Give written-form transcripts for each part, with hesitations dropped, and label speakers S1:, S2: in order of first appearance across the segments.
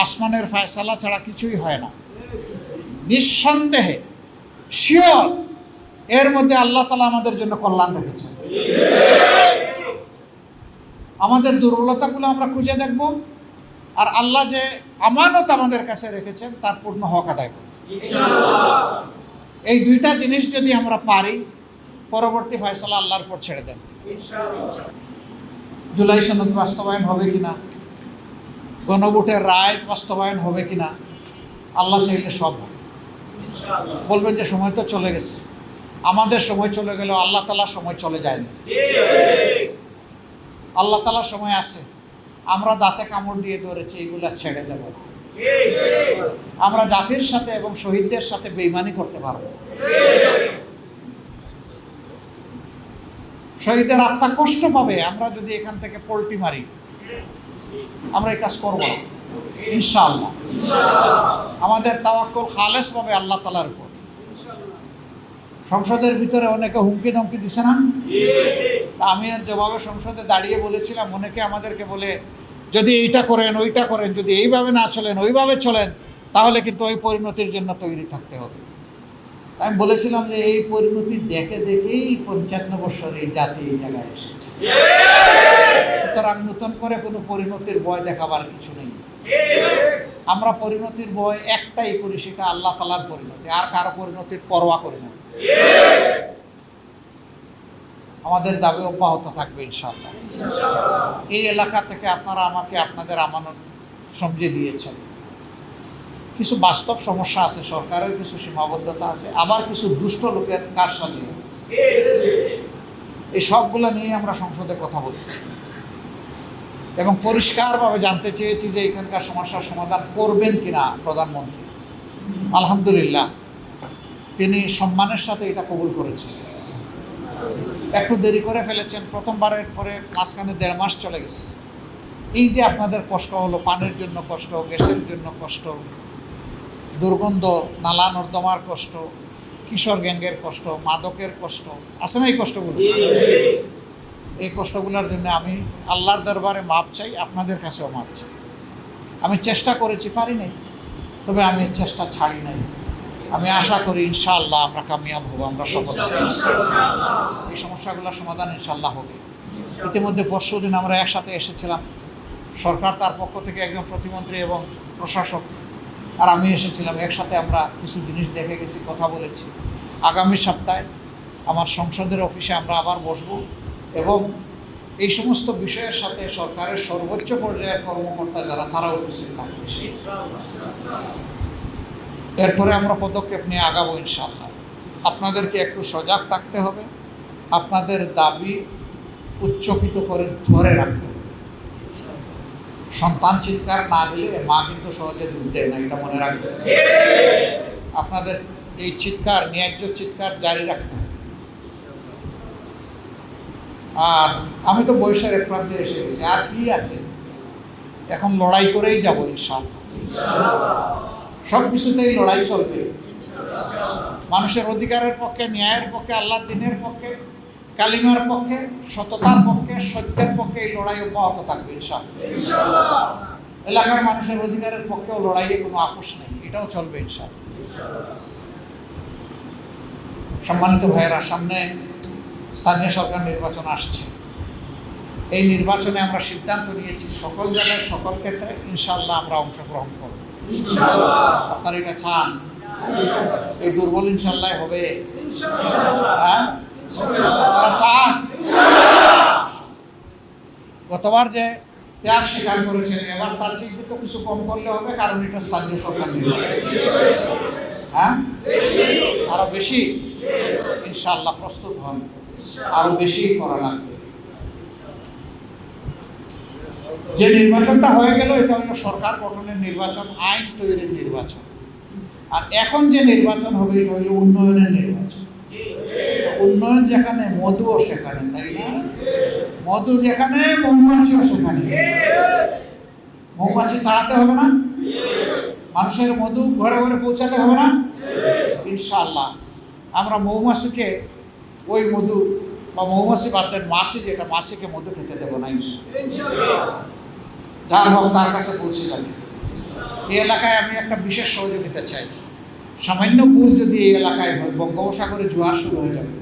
S1: আসমানের ফয়সালা ছাড়া কিছুই হয় না। নিঃসন্দেহে শিওর এর মধ্যে আল্লাহ তাআলা আমাদের জন্য কল্যাণ রেখেছেন। আমাদের দুর্বলতাগুলো আমরা খুঁজে দেখব, আর আল্লাহ যে আমানত আমাদের কাছে রেখেছেন তার পূর্ণ হক আদায় করব ইনশাআল্লাহ। এই দুইটা জিনিস যদি আমরা পারি, পরবর্তী ফয়সালা আল্লাহর উপর ছেড়ে দেন ইনশাআল্লাহ। জুলাই সনদ বাস্তবায়ন হবে কিনা, গণভোটের রায় বাস্তবায়ন হবে কিনা, আল্লাহ চাইলে সব হবে ইনশাআল্লাহ। বলবেন যে সময় তো চলে গেছে। আমাদের সময় চলে গেলেও আল্লাহ তাআলার সময় চলে যায় না। আল্লাহ তাআলার সময় আছে। আমরা দাঁতে কামড় দিয়ে ধরেছি, এগুলা ছেড়ে দেব না। আমরা জাতির সাথে এবং শহীদদের সাথে বেঈমানি করতে পারবো না। শহীদের আত্মা কষ্ট পাবে আমরা যদি এখান থেকে পল্টি মারি। আমরা এই কাজ করবো না ইনশাআল্লাহ। আমাদের তাওয়াক্কুল খালেস পাবে আল্লাহ তাআলার উপর। সংসদের ভিতরে অনেকে হুমকি ধমকি দিছে না? আমি এর জবাবে সংসদে দাঁড়িয়ে বলেছিলাম, অনেকে আমাদেরকে বলে যদি এইটা করেন ওইটা করেন, যদি এইভাবে না চলেন ওইভাবে চলেন, তাহলে কিন্তু ওই পরিণতির জন্য তৈরি থাকতে হবে। আমি বলেছিলাম যে এই পরিণতি দেখে দেখেই 55 বছর এই জাতি এই জায়গায় এসেছে। সুতরাং নতুন করে কোনো পরিণতির ভয় দেখাবার কিছু নেই। আমরা পরিণতির ভয় একটাই করি, সেটা আল্লাহ তাআলার পরিণতি, আর কারো পরিণতির পরোয়া করি না। আমাদের দাবি অব্যাহত থাকবে ইনশাআল্লাহ। এই এলাকা থেকে আপনারা আমাকে আপনাদের আমানত সমঝে দিয়েছেন। কিছু বাস্তব সমস্যা আছে, সরকারের কিছু সীমাবদ্ধতা আছে, আবার কিছু দুষ্ট লোকের কারসাজি আছে। এই সবগুলো নিয়ে আমরা সংসদে কথা বলছি এবং পরিষ্কারভাবে জানতে চেয়েছি যে এখানকার সমস্যার সমাধান করবেন কিনা প্রধানমন্ত্রী। আলহামদুলিল্লাহ তিনি সম্মানের সাথে এটা কবুল করেছেন। একটু দেরি করে ফেলেছেন, প্রথমবারের পরে মাঝখানে 1.5 মাস চলে গেছে। এই যে আপনাদের কষ্ট হলো, পানির জন্য কষ্ট, গ্যাসের জন্য কষ্ট, দুর্গন্ধ, নালা নর্দমার কষ্ট, কিশোর গ্যাংয়ের কষ্ট, মাদকের কষ্ট আছে না? এই কষ্টগুলো, এই কষ্টগুলোর জন্য আমি আল্লাহর দরবারে মাপ চাই, আপনাদের কাছেও মাপ চাই। আমি চেষ্টা করেছি, পারি নাই, তবে আমি চেষ্টা ছাড়ি নাই। আমি আশা করি ইনশাআল্লাহ আমরা কামিয়াব হব, আমরা সফল হব। এই সমস্যাগুলোর সমাধান ইনশাআল্লাহ হবে। ইতিমধ্যে পরশুদিন আমরা একসাথে এসেছিলাম, সরকার তার পক্ষ থেকে একজন প্রতিমন্ত্রী এবং প্রশাসক আর আমি এসেছিলাম। একসাথে আমরা কিছু জিনিস দেখে গেছি, কথা বলেছি। আগামী সপ্তাহে আমার সংসদের অফিসে আমরা আবার বসবো এবং এই সমস্ত বিষয়ের সাথে সরকারের সর্বোচ্চ পর্যায়ের কর্মকর্তা যারা, তারা উপস্থিত থাকবে। এরপরে আমরা পদক্ষেপ নিয়ে আগাবো ইনশাআল্লাহ। আপনাদেরকে একটু সজাগ থাকতে হবে, আপনাদের দাবি উচ্চকিত করে ধরে রাখতে হবে। সন্তান চিৎকার না দিলে মা কিন্তু সহজে দুধ দেয় না, এটা মনে রাখবেন। আপনাদের এই চিৎকার, ন্যায্য চিৎকার জারি রাখতে হবে। আর আমি তো বয়সের এক প্রান্তে এসে গেছি, আর কি আছে, এখন লড়াই করেই যাব ইনশাআল্লাহ। সব কিছুতেই লড়াই চলবে। মানুষের অধিকারের পক্ষে, ন্যায়ের পক্ষে, আল্লাহর দ্বীনের পক্ষে, কালিমার পক্ষে, সততার পক্ষে, সত্যের পক্ষে এই লড়াই অব্যাহত থাকবে ইনশাআল্লাহ। এলাকার মানুষের অধিকারের পক্ষেও লড়াইয়ে কোনো আপোষ নেই, এটাও চলবে ইনশাআল্লাহ। সম্মানিত ভাইয়েরা, সামনে স্থানীয় সরকার নির্বাচন আসছে। এই নির্বাচনে আমরা সিদ্ধান্ত নিয়েছি সকল জায়গায়, সকল ক্ষেত্রে ইনশাআল্লাহ আমরা অংশগ্রহণ করব। আপনারা এটা চান? এই দুর্বল ইনশাআল্লাহ হবে, হ্যাঁ তারা চান। গতবার যে ত্যাগ স্বীকার করেছেন, এবার তার চেয়ে তো কিছু কম করলে হবে, কারণ এটা স্থানীয় সরকার নির্বাচন। হ্যাঁ, আরো বেশি ইনশাআল্লাহ প্রস্তুত হন, আরো বেশি করা লাগবে। যে নির্বাচনটা হয়ে গেল এটা হলো সরকার গঠনের নির্বাচন, আইন তৈরির নির্বাচন। আর এখন যে নির্বাচন হবে এটা হলো উন্নয়নের নির্বাচন। উন্নয়ন যেখানে, মধুও সেখানে, তাই না? মধু যেখানে, মৌমাছিও সেখানে। মৌমাছি তাড়াতে হবে না? মানুষের মধু ঘরে ঘরে পৌঁছাতে হবে না? ইনশাআল্লাহ আমরা মৌমাছিকে ওই মধু, বা মৌমাছি বাদ দেন, মাছি যেটা, মাছিকে মধু খেতে দেবো না ইনশাআল্লাহ। যার হোক তার কাছে পৌঁছে যাবে। এই এলাকায় আমি একটা বিশেষ সহযোগিতা চাই। সামান্য ভুল যদি এই এলাকায় হয়, বঙ্গোপসাগরে জোয়ার শুরু হয়ে যাবে।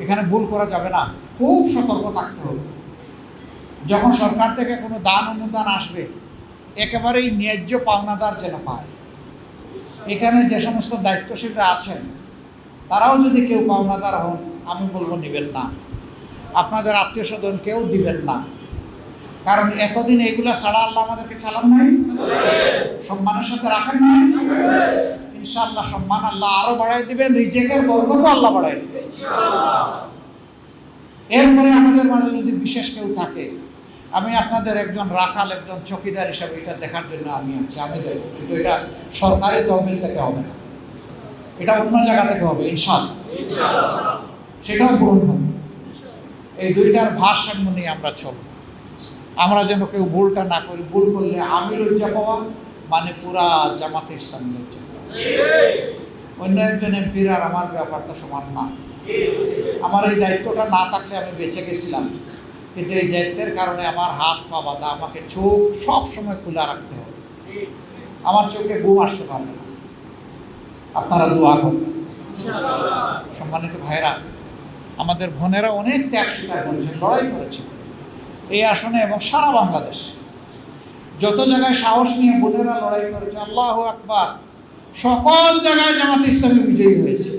S1: এখানে ভুল করা যাবে না, খুব সতর্ক থাকতে হবে। যখন সরকার থেকে কোনো দান অনুদান আসবে, একেবারেই ন্যায্য পাওনাদার যেন পায়। এখানে যে সমস্ত দায়িত্বশীলরা আছেন, তারাও যদি কেউ পাওনাদার হন, আমি বলবো নেবেন না। আপনাদের আত্মীয় স্বজন কেউ দিবেন না, কারণ এতদিন এইগুলা ছাড়া আল্লাহ আমাদেরকে চালান নাই, সম্মানের সাথে রাখেন নাই। ইনশাআল্লাহ সম্মান আল্লাহ আরো বাড়াই দিবেন, রিজেকের বরকতও আল্লাহ বাড়াই দিবেন। এরপরে আমাদের মাঝে যদি বিশেষ কেউ থাকে, আমি আপনাদের একজন রাখাল, একজন চকিদার হিসাবে এটা দেখার জন্য আমি আছি, আমি দেব। কিন্তু এটা সরকারি তহবিল থেকে হবে না, এটা অন্য জায়গা থেকে হবে ইনশাআল্লাহ, সেটাও পূরণ হবে। এই দুইটার ভারসাম্য নিয়ে আমরা চলব। আমরা যেন কেউ ভুলটা না করি। ভুল করলে আমি লজ্জা পাওয়া মানে পুরা জামাতে ইসলামী লজ্জা পাওয়া। অন্য একজন এমপির আর আমার ব্যাপারটা সমান না। আমার এই দায়িত্বটা না থাকলে আমি বেঁচে গেছিলাম, কিন্তু এই দায়িত্বের কারণে আমার হাত পা বাঁধা, আমাকে চোখ সব সময় খোলা রাখতে হবে। আমার চোখে ঘুম আসতে পারবে না। আপনারা দোয়া করবেন। সম্মানিত ভাইরা, আমাদের বোনেরা অনেক ত্যাগ স্বীকার করেছেন, লড়াই করেছেন এই আসনে এবং সারা বাংলাদেশ। যত জায়গায় সাহস নিয়ে বোনেরা লড়াই করেছে, আল্লাহু আকবার, সকল জায়গায় জামাত ইসলামী বিজয়ী হয়েছে।